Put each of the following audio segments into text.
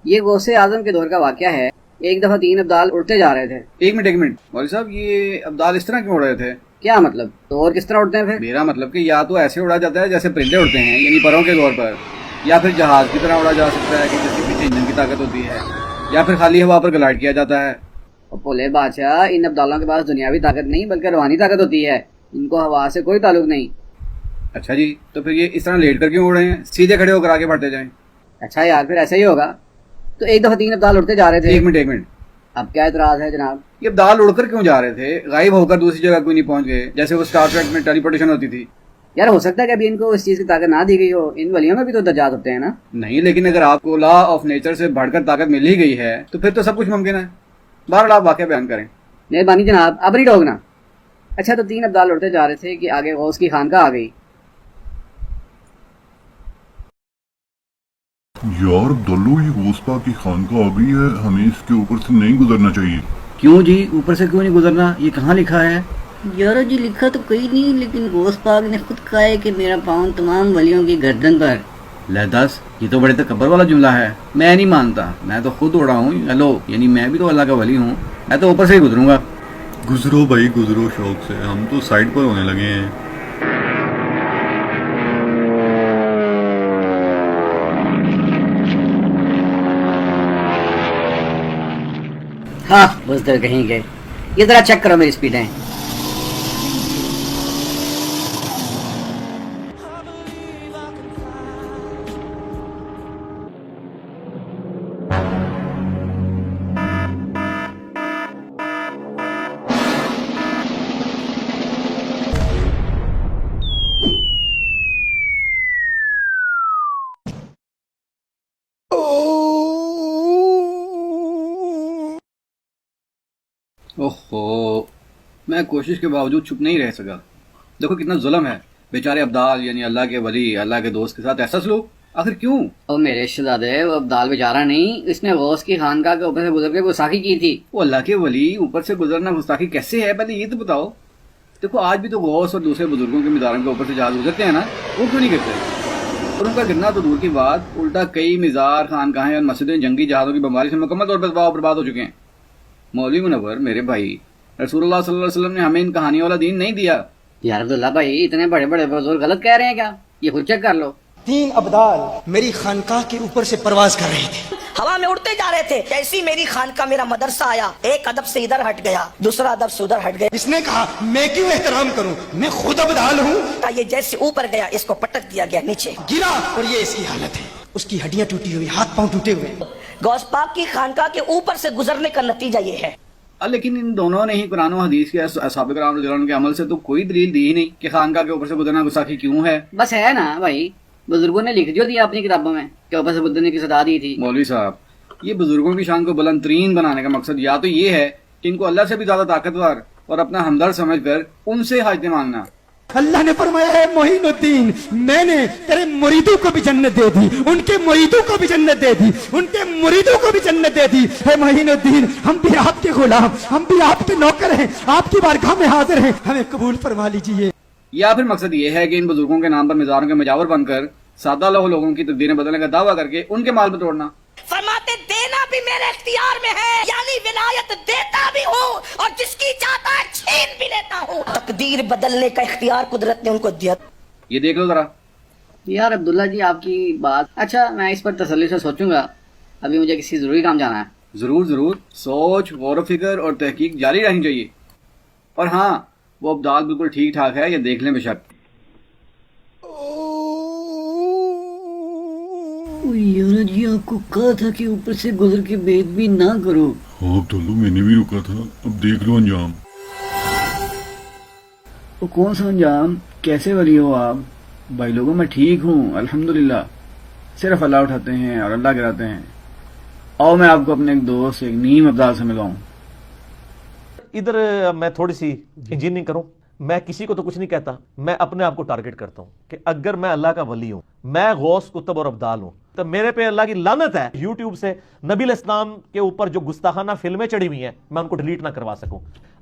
یہ غوث اعظم کے دور کا واقعہ ہے. ایک دفعہ 3 ابدال اڑتے جا رہے تھے. ایک منٹ مولوی صاحب، یہ ابدال اس طرح کیوں اڑ رہے تھے؟ کیا مطلب؟ تو اور کس طرح اڑتے ہیں پھر؟ میرا مطلب کہ یا تو ایسے اڑا جاتا ہے جیسے پرندے اڑتے ہیں، یعنی پروں کے طور پر، یا پھر جہاز کی طرح اڑا جا سکتا ہے کہ جس کے پیچھے انجن کی طاقت ہوتی ہے، یا پھر خالی ہوا پر گلائڈ کیا جاتا ہے. اور بھولے بادشاہ، ان ابدالوں کے پاس دنیاوی طاقت نہیں بلکہ روحانی طاقت ہوتی ہے. ان کو ہوا سے کوئی تعلق نہیں. اچھا جی، تو پھر یہ اس طرح لیٹ کر کیوں اڑ رہے ہیں؟ سیدھے کھڑے ہو کر آگے بڑھتے جائیں. اچھا یار، پھر ایسا ہی ہوگا. تو ایک دفعہ 3 ابدال اڑتے جا رہے تھے. ایک منٹ، اب کیا اعتراض ہے جناب؟ یہ ابدال اڑ کر کیوں جا رہے تھے؟ غائب ہو کر دوسری جگہ کوئی نہیں پہنچ گئے جیسے وہ اسٹار ٹریک میں ٹیلی پورٹیشن ہوتی تھی؟ یار ہو سکتا ہے کہ ابھی ان کو اس چیز کی طاقت نہ دی گئی ہو. ان ولیوں میں بھی تو درجات ہوتے ہیں نا. نہیں، لیکن اگر آپ کو لا آف نیچر سے بڑھ کر طاقت مل ہی گئی ہے تو پھر تو سب کچھ ممکن ہے. بہرحال آپ واقعہ بیان کریں. مہربانی جناب، اب نہیں ٹوکنا. اچھا، تو 3 ابدال اڑتے جا رہے تھے کہ آگے غوث کی خانقاہ آ گئی. یار عبداللو، یہ غوث پاک کی خانقاہ آ گئی ہے، ہمیں اس کے اوپر سے نہیں گزرنا چاہیے. کیوں جی؟ اوپر سے کیوں نہیں گزرنا؟ یہ کہاں لکھا ہے؟ یار جی لکھا تو کوئی نہیں، لیکن غوث پاک نے خود کہا ہے کہ میرا پاؤں تمام ولیوں کی گردن پر. لے دس، یہ تو بڑے تکبر والا جملہ ہے. میں نہیں مانتا، میں تو خود اڑا ہوں. ہلو، یعنی میں بھی تو اللہ کا ولی ہوں. میں تو اوپر سے ہی گزروں گا. گزرو بھائی گزرو شوق سے، ہم تو سائڈ پر ہونے لگے ہیں. ہاں بزدل کہیں گے. یہ ذرا چیک کرو میری سپیڈیں. اوہو، میں کوشش کے باوجود چھپ نہیں رہ سکا. دیکھو کتنا ظلم ہے. بیچارے ابدال یعنی اللہ کے ولی، اللہ کے دوست کے ساتھ ایسا سلوک آخر کیوں؟ او میرے شہزادے، وہ ابدال بیچارہ نہیں، اس نے غوث کی خانقاہ کے اوپر سے گزر کے گستاخی کی تھی. وہ اللہ کے ولی اوپر سے گزرنا گستاخی کیسے ہے؟ پہلے یہ تو بتاؤ. دیکھو آج بھی تو غوث اور دوسرے بزرگوں کے مزاروں کے اوپر سے جہاز گزرتے ہیں نا، وہ کیوں نہیں کرتے؟ اور ان کا گرنا تو دور کی بات، الٹا کئی مزار، خانقاہیں اور مسجدیں جنگی جہازوں کی بمباری سے مکمل طور پر تباہ و برباد ہو چکے ہیں. مولوی منور میرے بھائی، رسول اللہ صلی اللہ علیہ وسلم نے ہمیں ان کہانیوں والا دین نہیں دیا. یار عبداللہ بھائی، اتنے بڑے بڑے بزرگ غلط کہہ رہے ہیں کیا؟ یہ خود چیک کر لو. 3 ابدال میری خانقاہ کے اوپر سے پرواز کر رہے تھے، ہوا میں اڑتے جا رہے تھے. جیسی میری خانقاہ میرا مدرسہ آیا، ایک ادب سے ادھر ہٹ گیا، دوسرا ادب سے ادھر ہٹ گیا. اس نے کہا میں کیوں احترام کروں، میں خود ابدال ہوں. یہ جیسے اوپر گیا اس کو پٹک دیا گیا نیچے گرا اور یہ اس کی حالت ہے. اس کی ہڈیاں ٹوٹی ہوئی، ہاتھ پاؤں ٹوٹے ہوئے. غوث پاک کی خانقاہ کے اوپر سے گزرنے کا نتیجہ یہ ہے. لیکن ان دونوں نے ہی قرآن و حدیث کے اصحاب کرام رضی اللہ عنہ کے عمل سے تو کوئی دلیل دی ہی نہیں کہ خانقاہ کے اوپر سے گزرنا گستاخی کیوں ہے. بس ہے نا بھائی، بزرگوں نے لکھ جو دیا اپنی کتابوں میں کہ اوپر سے گزرنے کی سزا دی تھی. مولوی صاحب، یہ بزرگوں کی شان کو بلند ترین بنانے کا مقصد یا تو یہ ہے کہ ان کو اللہ سے بھی زیادہ طاقتور اور اپنا ہمدرد سمجھ کر ان سے حاجتیں مانگنا. اللہ نے فرمایا ہے معین الدین، میں نے تیرے مریدوں کو بھی جنت دے دی، ان کے مریدوں کو بھی جنت دے دی، ان کے مریدوں کو بھی جنت دے دی. اے معین الدین، ہم بھی آپ کے غلام، ہم بھی آپ کے نوکر ہیں، آپ کی بارگاہ میں حاضر ہیں، ہمیں قبول فرما لیجیے. یا پھر مقصد یہ ہے کہ ان بزرگوں کے نام پر مزاروں کے مجاور بن کر سادہ لوگوں کی تقدیریں بدلنے کا دعویٰ کر کے ان کے مال پہ توڑنا. فرماتے دینا بھی میرے اختیار میں ہے، یعنی ولایت دیتا بھی ہوں اور جس کی چاہتا ہے چھین بھی لیتا ہوں. تقدیر بدلنے کا اختیار قدرت نے ان کو دیا. یہ دیکھ لو ذرا. یار عبداللہ جی آپ کی بات اچھا، میں اس پر تسلی سے سوچوں گا. ابھی مجھے کسی ضروری کام جانا ہے. ضرور سوچ، غور و فکر اور تحقیق جاری رہنی چاہیے. اور ہاں، وہ ابدال بالکل ٹھیک ٹھاک ہے، یہ دیکھ لیں بے شک. یار جی آپ کو کہا تھا کہ اوپر سے گزر کے بے بھی نہ کرو. ہاں عبداللو، میں نے بھی رکا تھا، اب دیکھ لو انجام. وہ کون سا انجام؟ کیسے ولی ہو آپ؟ بھائی لوگوں میں ٹھیک ہوں الحمدللہ، صرف اللہ اٹھاتے ہیں اور اللہ گراتے ہیں. آؤ میں آپ کو اپنے ایک دوست، ایک نیم ابدال سے ملاؤں. ادھر میں تھوڑی سی انجینئرنگ کروں. میں کسی کو تو کچھ نہیں کہتا، میں اپنے آپ کو ٹارگٹ کرتا ہوں کہ اگر میں اللہ کا ولی ہوں، میں غوث، کتب اور ابدال ہوں، تو میرے پہ اللہ کی لعنت ہے یوٹیوب سے نبی علیہ السلام کے اوپر جو گستاخانہ فلمیں چڑھی ہوئی ہیں میں ان کو ڈیلیٹ نہ کروا سکوں.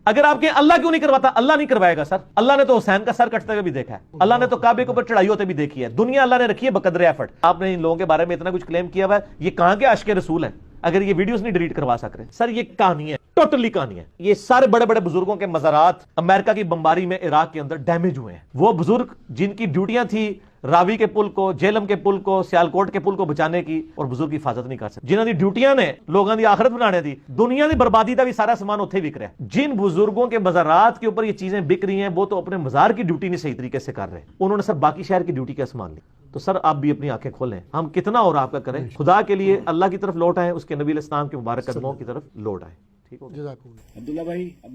اگر آپ کے اللہ کیوں نہیں کرواتا؟ اللہ نہیں کروائے گا سر. اللہ نے تو حسین کا سر کٹتے ہوئے بھی دیکھا ہے, اللہ نے تو کعبے کے اوپر چڑھائی ہوتے بھی دیکھی ہے. دنیا اللہ نے رکھی ہے بقدر ایفرٹ. آپ نے ان لوگوں کے بارے میں اتنا کچھ کلیم کیا ہوا ہے, یہ کہاں کے عاشق رسول ہیں اگر یہ ویڈیوز نہیں ڈیلیٹ کروا سک رہے؟ سر یہ کہانی ہے, ٹوٹلی کہانی ہے. یہ سارے بڑے بڑے بزرگوں کے مزارات امریکہ کی بمباری میں عراق کے اندر ڈیمیج ہوئے ہیں. وہ بزرگ جن کی ڈیوٹیاں تھی راوی کے پل کو, جیلم کے پل کو, سیالکوٹ کے پل کو بچانے کی, اور بزرگ کی حفاظت نہیں کر سکتے. جنہوں کی ڈیوٹیاں نے لوگوں کی آخرت بنانے دی, دنیا کی بربادی کا بھی سارا سامان اتنے بک رہا ہے. جن بزرگوں کے مزارات کے اوپر یہ چیزیں بک رہی ہیں وہ تو اپنے مزار کی ڈیوٹی نہیں صحیح طریقے سے کر رہے, انہوں نے سر باقی شہر کی ڈیوٹی کیسے مان لی؟ تو سر آپ بھی اپنی آنکھیں کھولیں, ہم کتنا اور آپ کا کریں, خدا کے لیے اللہ کی طرف لوٹ آئیں, اس کے نبی علیہ السلام کے مبارک قدموں کی طرف لوٹ آئیں. ٹھیک ہو گیا. عبداللہ بھائی اب